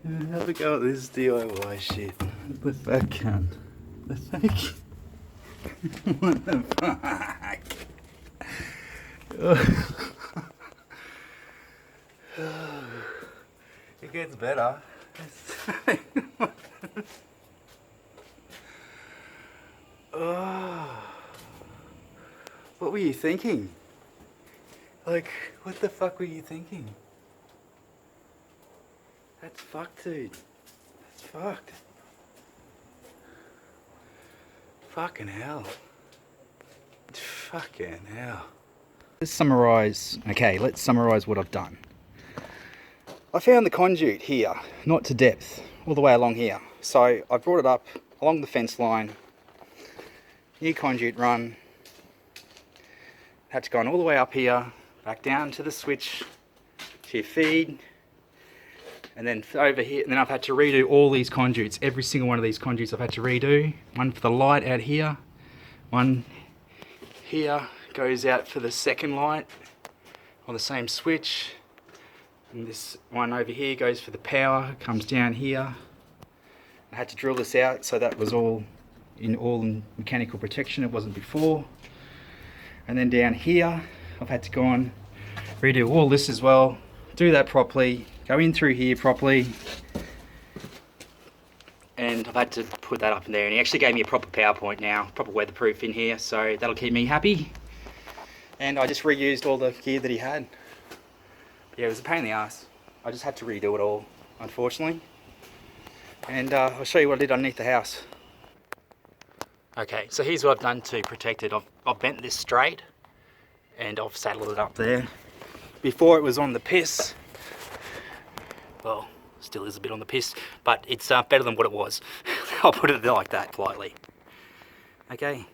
Have a go at this DIY shit. The fuck cunt. The fuck? What the fuck? It gets better. Oh. What were you thinking? Like, what the fuck were you thinking? That's fucked, dude. That's fucked. Fucking hell. Fucking hell. Let's summarise. Okay, let's summarise what I've done. I found the conduit here, not to depth, all the way along here. So I brought it up along the fence line. New conduit run. Had to go all the way up here, back down to the switch, to your feed. And then over here, and then I've had to redo all these conduits. Every single one of these conduits I've had to redo. One for the light out here. One here goes out for the second light on the same switch. And this one over here goes for the power, comes down here. I had to drill this out, so that was all in mechanical protection. It wasn't before. And then down here, I've had to go on, redo all this as well, do that properly, go in through here properly, and I've had to put that up in there. And he actually gave me a proper PowerPoint now, proper weatherproof in here, so that'll keep me happy. And I just reused all the gear that he had. Yeah, it was a pain in the ass. I just had to redo it all, unfortunately. And I'll show you what I did underneath the house. Okay, so here's what I've done to protect it. I've bent this straight and I've saddled it up there. Before it was on the piss. Well, still is a bit on the piss, but it's better than what it was. I'll put it like that politely. Okay,